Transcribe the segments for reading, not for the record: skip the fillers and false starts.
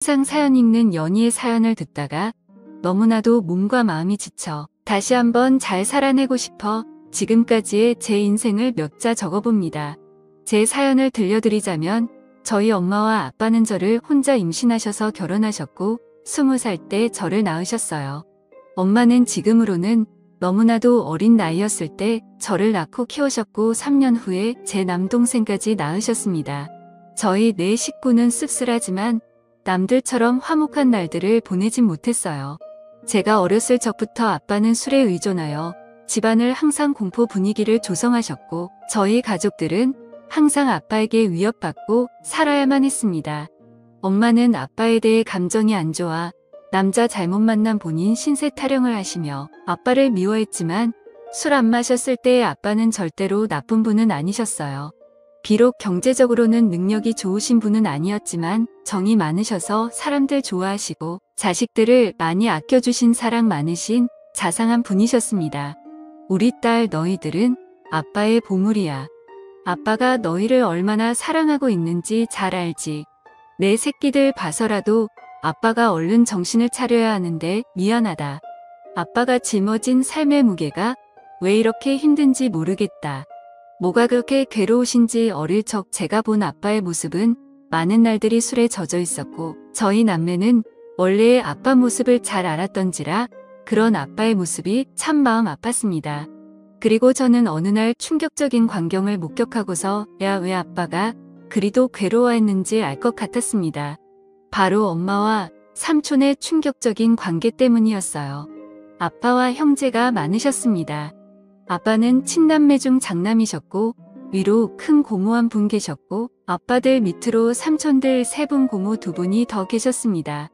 항상 사연 읽는 연희의 사연을 듣다가 너무나도 몸과 마음이 지쳐 다시 한번 잘 살아내고 싶어 지금까지의 제 인생을 몇 자 적어봅니다. 제 사연을 들려드리자면 저희 엄마와 아빠는 저를 혼자 임신하셔서 결혼하셨고 20살 때 저를 낳으셨어요. 엄마는 지금으로는 너무나도 어린 나이였을 때 저를 낳고 키우셨고 3년 후에 제 남동생까지 낳으셨습니다. 저희 네 식구는 씁쓸하지만 남들처럼 화목한 날들을 보내진 못했어요. 제가 어렸을 적부터 아빠는 술에 의존하여 집안을 항상 공포 분위기를 조성하셨고 저희 가족들은 항상 아빠에게 위협받고 살아야만 했습니다. 엄마는 아빠에 대해 감정이 안 좋아 남자 잘못 만난 본인 신세 타령을 하시며 아빠를 미워했지만 술 안 마셨을 때의 아빠는 절대로 나쁜 분은 아니셨어요. 비록 경제적으로는 능력이 좋으신 분은 아니었지만 정이 많으셔서 사람들 좋아하시고 자식들을 많이 아껴주신 사랑 많으신 자상한 분이셨습니다. 우리 딸 너희들은 아빠의 보물이야. 아빠가 너희를 얼마나 사랑하고 있는지 잘 알지. 내 새끼들 봐서라도 아빠가 얼른 정신을 차려야 하는데 미안하다. 아빠가 짊어진 삶의 무게가 왜 이렇게 힘든지 모르겠다. 뭐가 그렇게 괴로우신지 어릴 적 제가 본 아빠의 모습은 많은 날들이 술에 젖어 있었고 저희 남매는 원래의 아빠 모습을 잘 알았던지라 그런 아빠의 모습이 참 마음 아팠습니다. 그리고 저는 어느 날 충격적인 광경을 목격하고서 야 왜 아빠가 그리도 괴로워했는지 알 것 같았습니다. 바로 엄마와 삼촌의 충격적인 관계 때문이었어요. 아빠와 형제가 많으셨습니다. 아빠는 친남매 중 장남이셨고 위로 큰 고모 한 분 계셨고 아빠들 밑으로 삼촌들 3분 고모 2분이 더 계셨습니다.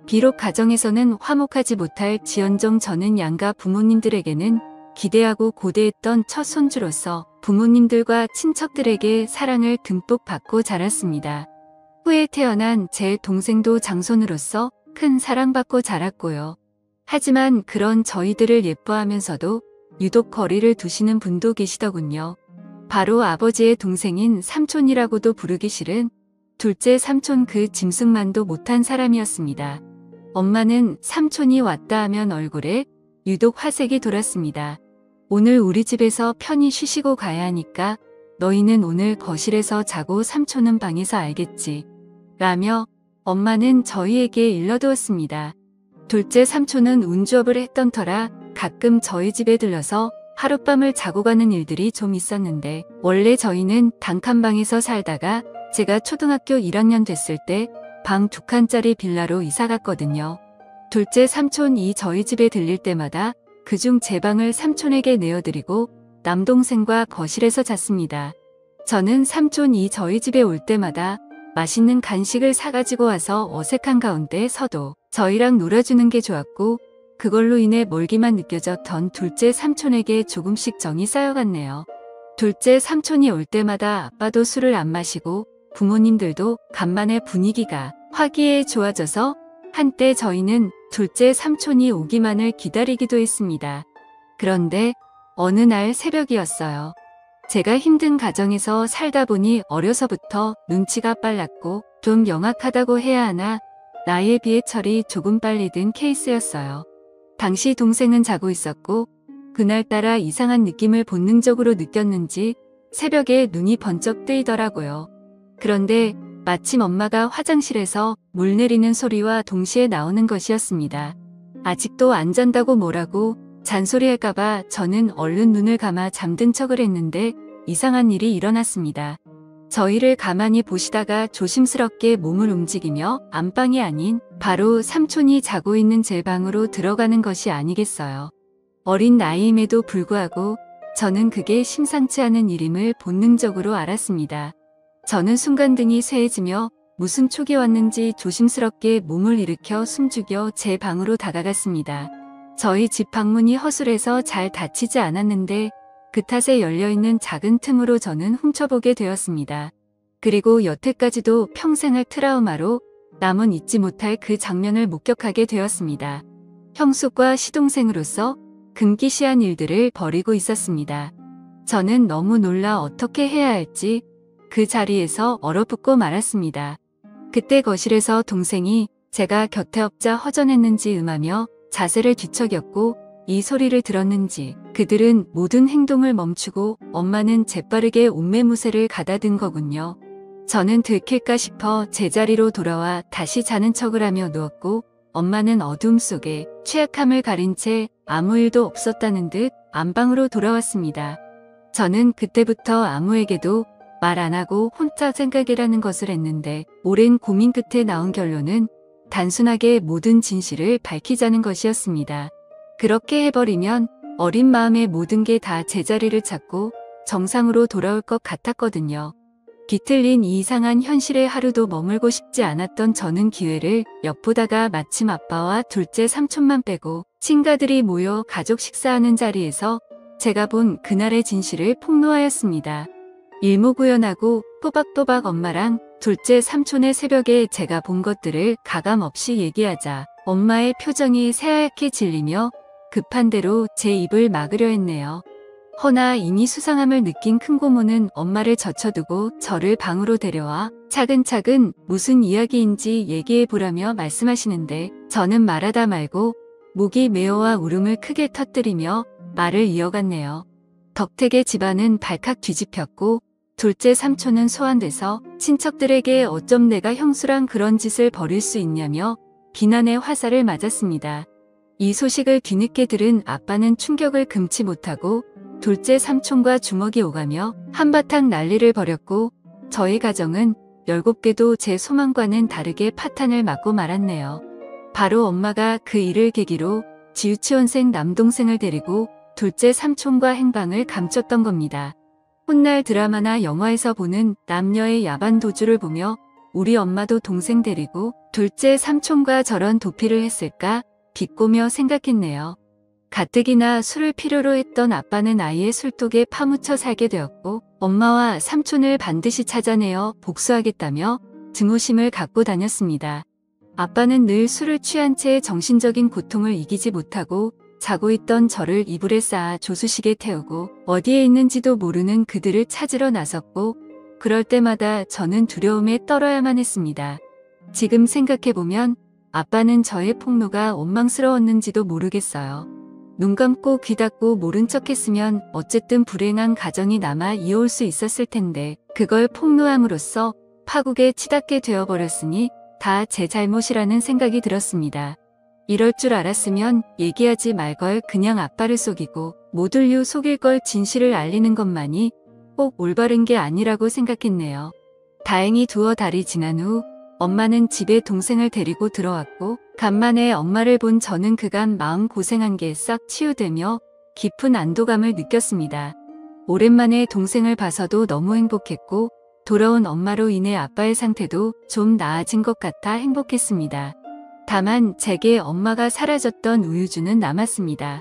비록 가정에서는 화목하지 못할 지언정 저는 양가 부모님들에게는 기대하고 고대했던 첫 손주로서 부모님들과 친척들에게 사랑을 듬뿍 받고 자랐습니다. 후에 태어난 제 동생도 장손으로서 큰 사랑받고 자랐고요. 하지만 그런 저희들을 예뻐하면서도 유독 거리를 두시는 분도 계시더군요. 바로 아버지의 동생인 삼촌이라고도 부르기 싫은 둘째 삼촌 그 짐승만도 못한 사람이었습니다. 엄마는 삼촌이 왔다 하면 얼굴에 유독 화색이 돌았습니다. 오늘 우리 집에서 편히 쉬시고 가야 하니까 너희는 오늘 거실에서 자고 삼촌은 방에서 알겠지. 라며 엄마는 저희에게 일러두었습니다. 둘째 삼촌은 운주업을 했던 터라 가끔 저희 집에 들러서 하룻밤을 자고 가는 일들이 좀 있었는데 원래 저희는 단칸방에서 살다가 제가 초등학교 1학년 됐을 때 방 2칸짜리 빌라로 이사 갔거든요. 둘째 삼촌이 저희 집에 들릴 때마다 그중 제 방을 삼촌에게 내어드리고 남동생과 거실에서 잤습니다. 저는 삼촌이 저희 집에 올 때마다 맛있는 간식을 사가지고 와서 어색한 가운데 서도 저희랑 놀아주는 게 좋았고 그걸로 인해 멀기만 느껴졌던 둘째 삼촌에게 조금씩 정이 쌓여갔네요. 둘째 삼촌이 올 때마다 아빠도 술을 안 마시고 부모님들도 간만에 분위기가 화기애애해져서 한때 저희는 둘째 삼촌이 오기만을 기다리기도 했습니다. 그런데 어느 날 새벽이었어요. 제가 힘든 가정에서 살다 보니 어려서부터 눈치가 빨랐고 좀 영악하다고 해야 하나 나이에 비해 철이 조금 빨리 든 케이스였어요. 당시 동생은 자고 있었고 그날따라 이상한 느낌을 본능적으로 느꼈는지 새벽에 눈이 번쩍 뜨이더라고요. 그런데 마침 엄마가 화장실에서 물 내리는 소리와 동시에 나오는 것이었습니다. 아직도 안 잔다고 뭐라고 잔소리할까봐 저는 얼른 눈을 감아 잠든 척을 했는데 이상한 일이 일어났습니다. 저희를 가만히 보시다가 조심스럽게 몸을 움직이며 안방이 아닌 바로 삼촌이 자고 있는 제 방으로 들어가는 것이 아니겠어요. 어린 나이임에도 불구하고 저는 그게 심상치 않은 일임을 본능적으로 알았습니다. 저는 순간 등이 쇠해지며 무슨 촉이 왔는지 조심스럽게 몸을 일으켜 숨죽여 제 방으로 다가갔습니다. 저희 집 방문이 허술해서 잘 닫히지 않았는데 그 탓에 열려있는 작은 틈으로 저는 훔쳐보게 되었습니다. 그리고 여태까지도 평생을 트라우마로 남은 잊지 못할 그 장면을 목격하게 되었습니다. 형수과 시동생으로서 금기시한 일들을 벌이고 있었습니다. 저는 너무 놀라 어떻게 해야 할지 그 자리에서 얼어붙고 말았습니다. 그때 거실에서 동생이 제가 곁에 없자 허전했는지 음하며 자세를 뒤척였고 이 소리를 들었는지 그들은 모든 행동을 멈추고 엄마는 재빠르게 옷매무새를 가다든 거군요. 저는 들킬까 싶어 제자리로 돌아와 다시 자는 척을 하며 누웠고 엄마는 어둠 속에 취약함을 가린 채 아무 일도 없었다는 듯 안방으로 돌아왔습니다. 저는 그때부터 아무에게도 말 안 하고 혼자 생각이라는 것을 했는데 오랜 고민 끝에 나온 결론은 단순하게 모든 진실을 밝히자는 것이었습니다. 그렇게 해버리면 어린 마음의 모든 게 다 제자리를 찾고 정상으로 돌아올 것 같았거든요. 뒤틀린 이 이상한 현실에 하루도 머물고 싶지 않았던 저는 기회를 엿보다가 마침 아빠와 둘째 삼촌만 빼고 친가들이 모여 가족 식사하는 자리에서 제가 본 그날의 진실을 폭로하였습니다. 일목요연하고 또박또박 엄마랑 둘째 삼촌의 새벽에 제가 본 것들을 가감없이 얘기하자 엄마의 표정이 새하얗게 질리며 급한 대로 제 입을 막으려 했네요. 허나 이미 수상함을 느낀 큰 고모는 엄마를 젖혀두고 저를 방으로 데려와 차근차근 무슨 이야기인지 얘기해보라며 말씀하시는데 저는 말하다 말고 목이 메어와 울음을 크게 터뜨리며 말을 이어갔네요. 덕택의 집안은 발칵 뒤집혔고 둘째 삼촌은 소환돼서 친척들에게 어쩜 내가 형수랑 그런 짓을 벌일 수 있냐며 비난의 화살을 맞았습니다. 이 소식을 뒤늦게 들은 아빠는 충격을 금치 못하고 둘째 삼촌과 주먹이 오가며 한바탕 난리를 벌였고 저희 가정은 열곱개도 제 소망과는 다르게 파탄을 맞고 말았네요. 바로 엄마가 그 일을 계기로 지유치원생 남동생을 데리고 둘째 삼촌과 행방을 감췄던 겁니다. 훗날 드라마나 영화에서 보는 남녀의 야반 도주를 보며 우리 엄마도 동생 데리고 둘째 삼촌과 저런 도피를 했을까 비꼬며 생각했네요. 가뜩이나 술을 필요로 했던 아빠는 아이의 술독에 파묻혀 살게 되었고 엄마와 삼촌을 반드시 찾아내어 복수하겠다며 증오심을 갖고 다녔습니다. 아빠는 늘 술을 취한 채 정신적인 고통을 이기지 못하고 자고 있던 저를 이불에 쌓아 조수식에 태우고 어디에 있는지도 모르는 그들을 찾으러 나섰고 그럴 때마다 저는 두려움에 떨어야만 했습니다. 지금 생각해보면 아빠는 저의 폭로가 원망스러웠는지도 모르겠어요. 눈 감고 귀 닫고 모른 척 했으면 어쨌든 불행한 가정이 남아 이어올 수 있었을 텐데 그걸 폭로함으로써 파국에 치닫게 되어버렸으니 다 제 잘못이라는 생각이 들었습니다. 이럴 줄 알았으면 얘기하지 말걸 그냥 아빠를 속이고 모둘류 속일 걸 진실을 알리는 것만이 꼭 올바른 게 아니라고 생각했네요. 다행히 두어 달이 지난 후 엄마는 집에 동생을 데리고 들어왔고 간만에 엄마를 본 저는 그간 마음 고생한 게 싹 치유되며 깊은 안도감을 느꼈습니다. 오랜만에 동생을 봐서도 너무 행복했고 돌아온 엄마로 인해 아빠의 상태도 좀 나아진 것 같아 행복했습니다. 다만 제게 엄마가 사라졌던 우유주는 남았습니다.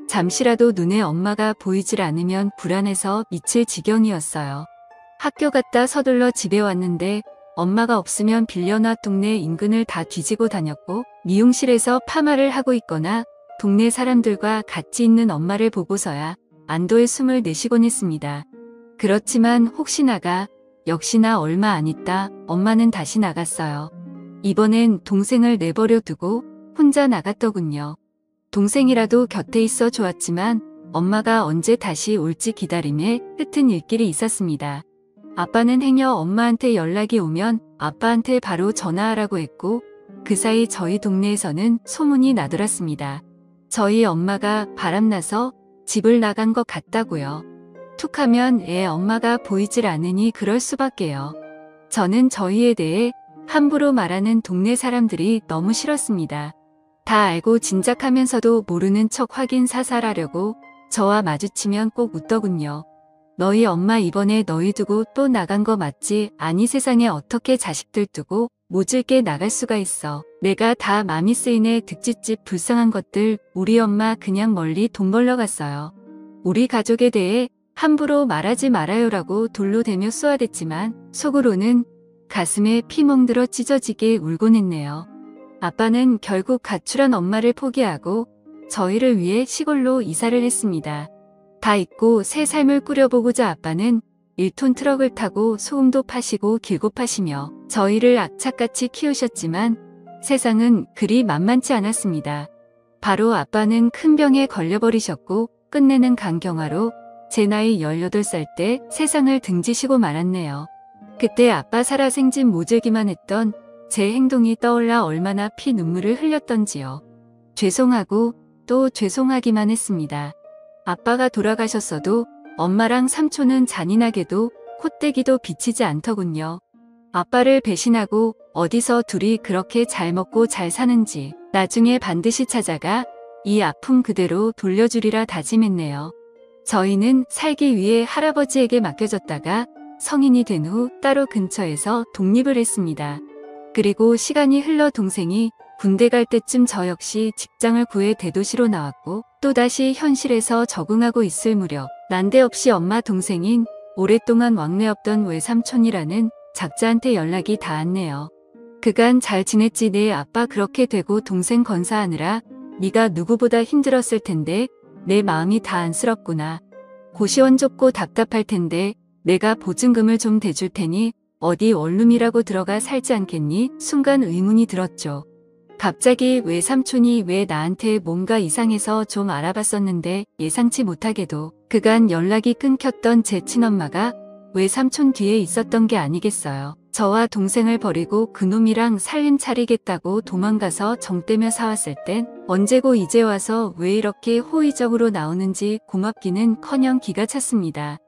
잠시라도 눈에 엄마가 보이질 않으면 불안해서 미칠 지경이었어요. 학교 갔다 서둘러 집에 왔는데 엄마가 없으면 빌려놔 동네 인근을 다 뒤지고 다녔고 미용실에서 파마를 하고 있거나 동네 사람들과 같이 있는 엄마를 보고서야 안도의 숨을 내쉬곤 했습니다. 그렇지만 혹시나가 역시나 얼마 안 있다 엄마는 다시 나갔어요. 이번엔 동생을 내버려 두고 혼자 나갔더군요. 동생이라도 곁에 있어 좋았지만 엄마가 언제 다시 올지 기다림에 흩은 일길이 있었습니다. 아빠는 행여 엄마한테 연락이 오면 아빠한테 바로 전화하라고 했고 그 사이 저희 동네에서는 소문이 나돌았습니다. 저희 엄마가 바람나서 집을 나간 것 같다고요. 툭하면 엄마가 보이질 않으니 그럴 수밖에요. 저는 저희에 대해 함부로 말하는 동네 사람들이 너무 싫었습니다. 다 알고 진작하면서도 모르는 척 확인 사살하려고 저와 마주치면 꼭 웃더군요. 너희 엄마 이번에 너희 두고 또 나간 거 맞지? 아니 세상에 어떻게 자식들 두고 모질게 나갈 수가 있어. 내가 다 맘이 쓰이네. 득짓집 불쌍한 것들. 우리 엄마 그냥 멀리 돈 벌러 갔어요. 우리 가족에 대해 함부로 말하지 말아요라고 돌로 대며 쏘아댔지만 속으로는 가슴에 피 멍들어 찢어지게 울곤 했네요. 아빠는 결국 가출한 엄마를 포기하고 저희를 위해 시골로 이사를 했습니다. 다 잊고 새 삶을 꾸려보고자 아빠는 1톤 트럭을 타고 소금도 파시고 길고 파시며 저희를 악착같이 키우셨지만 세상은 그리 만만치 않았습니다. 바로 아빠는 큰 병에 걸려버리셨고 끝내는 간경화로 제 나이 18살 때 세상을 등지시고 말았네요. 그때 아빠 살아생진 모질기만 했던 제 행동이 떠올라 얼마나 피 눈물을 흘렸던지요. 죄송하고 또 죄송하기만 했습니다. 아빠가 돌아가셨어도 엄마랑 삼촌은 잔인하게도 콧대기도 비치지 않더군요. 아빠를 배신하고 어디서 둘이 그렇게 잘 먹고 잘 사는지 나중에 반드시 찾아가 이 아픔 그대로 돌려주리라 다짐했네요. 저희는 살기 위해 할아버지에게 맡겨졌다가 성인이 된 후 따로 근처에서 독립을 했습니다. 그리고 시간이 흘러 동생이 군대 갈 때쯤 저 역시 직장을 구해 대도시로 나왔고 또다시 현실에서 적응하고 있을 무렵 난데없이 엄마 동생인 오랫동안 왕래 없던 외삼촌이라는 작자한테 연락이 닿았네요. 그간 잘 지냈지? 네 아빠 그렇게 되고 동생 건사하느라 네가 누구보다 힘들었을 텐데 내 마음이 다 안쓰럽구나. 고시원 좁고 답답할 텐데 내가 보증금을 좀 대줄 테니 어디 원룸이라고 들어가 살지 않겠니? 순간 의문이 들었죠. 갑자기 외삼촌이 왜 나한테 뭔가 이상해서 좀 알아봤었는데 예상치 못하게도 그간 연락이 끊겼던 제 친엄마가 외삼촌 뒤에 있었던 게 아니겠어요. 저와 동생을 버리고 그놈이랑 살림 차리겠다고 도망가서 정떼며 사왔을 땐 언제고 이제 와서 왜 이렇게 호의적으로 나오는지 고맙기는커녕 기가 찼습니다.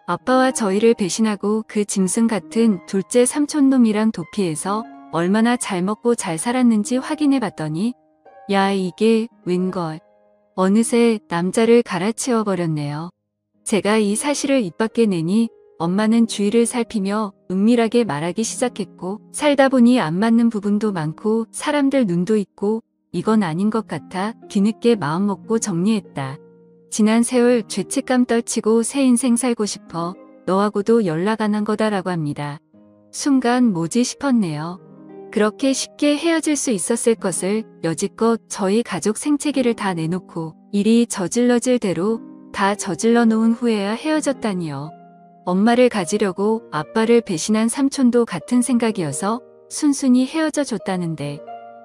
아빠와 저희를 배신하고 그 짐승 같은 둘째 삼촌놈이랑 도피해서 얼마나 잘 먹고 잘 살았는지 확인해 봤더니 야 이게 웬걸. 어느새 남자를 갈아치워 버렸네요. 제가 이 사실을 입 밖에 내니 엄마는 주위를 살피며 은밀하게 말하기 시작했고 살다 보니 안 맞는 부분도 많고 사람들 눈도 있고 이건 아닌 것 같아 뒤늦게 마음먹고 정리했다. 지난 세월 죄책감 떨치고 새 인생 살고 싶어 너하고도 연락 안 한 거다라고 합니다. 순간 뭐지 싶었네요. 그렇게 쉽게 헤어질 수 있었을 것을 여지껏 저희 가족 생채기를 다 내놓고 일이 저질러질 대로 다 저질러 놓은 후에야 헤어졌다니요. 엄마를 가지려고 아빠를 배신한 삼촌도 같은 생각이어서 순순히 헤어져 줬다는데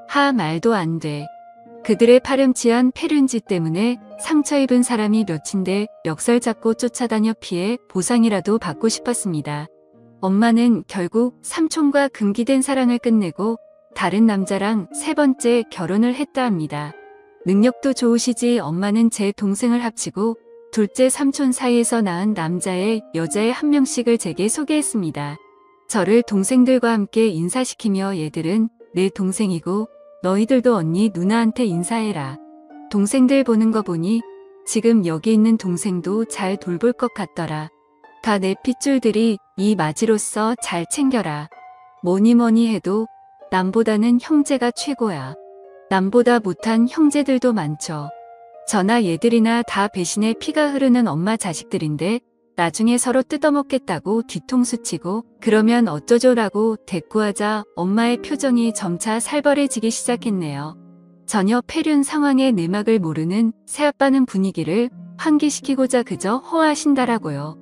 하 말도 안 돼. 그들의 파렴치한 패륜지 때문에 상처 입은 사람이 몇인데 멱살 잡고 쫓아다녀 피해 보상이라도 받고 싶었습니다. 엄마는 결국 삼촌과 금기된 사랑을 끝내고 다른 남자랑 세 번째 결혼을 했다 합니다. 능력도 좋으시지 엄마는 제 동생을 합치고 둘째 삼촌 사이에서 낳은 남자의 여자의 한 명씩을 제게 소개했습니다. 저를 동생들과 함께 인사시키며 얘들은 내 동생이고 너희들도 언니 누나한테 인사해라. 동생들 보는 거 보니 지금 여기 있는 동생도 잘 돌볼 것 같더라. 다 내 핏줄들이 이 맞이로서 잘 챙겨라. 뭐니 해도 남보다는 형제가 최고야. 남보다 못한 형제들도 많죠. 저나 얘들이나 다 배신의 피가 흐르는 엄마 자식들인데 나중에 서로 뜯어먹겠다고 뒤통수 치고 그러면 어쩌죠라고 대꾸하자 엄마의 표정이 점차 살벌해지기 시작했네요. 전혀 패륜 상황의 내막을 모르는 새아빠는 분위기를 환기시키고자 그저 호화하신다라고요.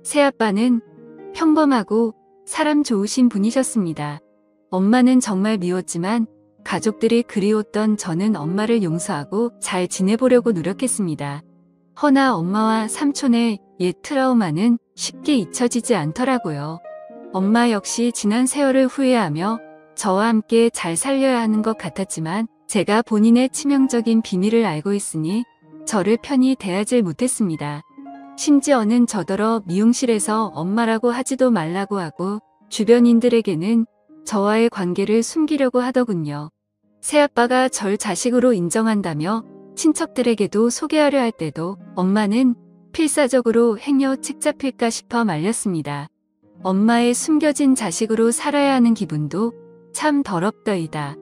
새아빠는 평범하고 사람 좋으신 분이셨습니다. 엄마는 정말 미웠지만 가족들이 그리웠던 저는 엄마를 용서하고 잘 지내보려고 노력했습니다. 허나 엄마와 삼촌의 옛 트라우마는 쉽게 잊혀지지 않더라고요. 엄마 역시 지난 세월을 후회하며 저와 함께 잘 살려야 하는 것 같았지만 제가 본인의 치명적인 비밀을 알고 있으니 저를 편히 대하질 못했습니다. 심지어는 저더러 미용실에서 엄마라고 하지도 말라고 하고 주변인들에게는 저와의 관계를 숨기려고 하더군요. 새아빠가 절 자식으로 인정한다며 친척들에게도 소개하려 할 때도 엄마는 필사적으로 행여 책 잡힐까 싶어 말렸습니다. 엄마의 숨겨진 자식으로 살아야 하는 기분도 참 더럽더이다.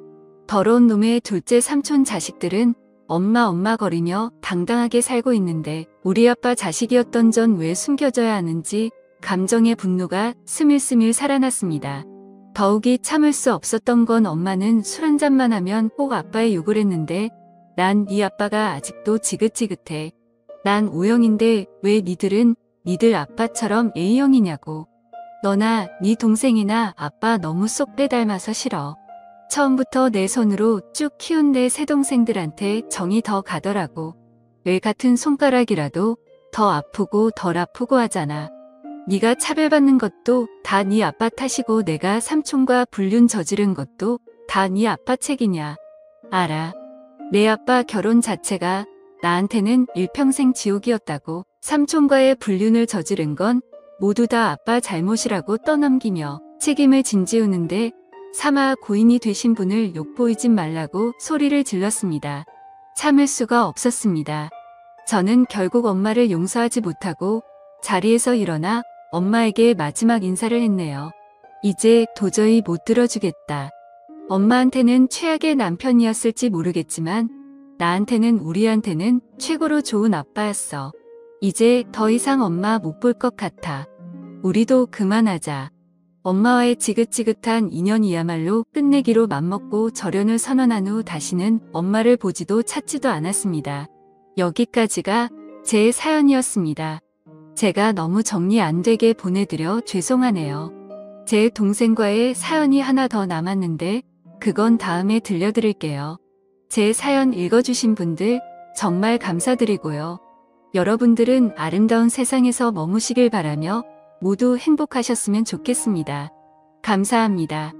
더러운 놈의 둘째 삼촌 자식들은 엄마 거리며 당당하게 살고 있는데 우리 아빠 자식이었던 전 왜 숨겨져야 하는지 감정의 분노가 스밀스밀 살아났습니다. 더욱이 참을 수 없었던 건 엄마는 술 한잔만 하면 꼭 아빠의 욕을 했는데 난 네 아빠가 아직도 지긋지긋해. 난 O형인데 왜 니들은 니들 아빠처럼 A형이냐고. 너나 네 동생이나 아빠 너무 쏙 빼닮아서 싫어. 처음부터 내 손으로 쭉 키운 내 새동생들한테 정이 더 가더라고. 왜 같은 손가락이라도 더 아프고 덜 아프고 하잖아. 네가 차별받는 것도 다 네 아빠 탓이고 내가 삼촌과 불륜 저지른 것도 다 네 아빠 책이냐. 알아. 내 아빠 결혼 자체가 나한테는 일평생 지옥이었다고. 삼촌과의 불륜을 저지른 건 모두 다 아빠 잘못이라고 떠넘기며 책임을 진지우는데 사마 고인이 되신 분을 욕보이진 말라고 소리를 질렀습니다. 참을 수가 없었습니다. 저는 결국 엄마를 용서하지 못하고 자리에서 일어나 엄마에게 마지막 인사를 했네요. 이제 도저히 못 들어주겠다. 엄마한테는 최악의 남편이었을지 모르겠지만 나한테는 우리한테는 최고로 좋은 아빠였어. 이제 더 이상 엄마 못 볼 것 같아. 우리도 그만하자. 엄마와의 지긋지긋한 인연이야말로 끝내기로 맘먹고 절연을 선언한 후 다시는 엄마를 보지도 찾지도 않았습니다. 여기까지가 제 사연이었습니다. 제가 너무 정리 안 되게 보내드려 죄송하네요. 제 동생과의 사연이 하나 더 남았는데 그건 다음에 들려드릴게요. 제 사연 읽어주신 분들 정말 감사드리고요. 여러분들은 아름다운 세상에서 머무시길 바라며 모두 행복하셨으면 좋겠습니다. 감사합니다.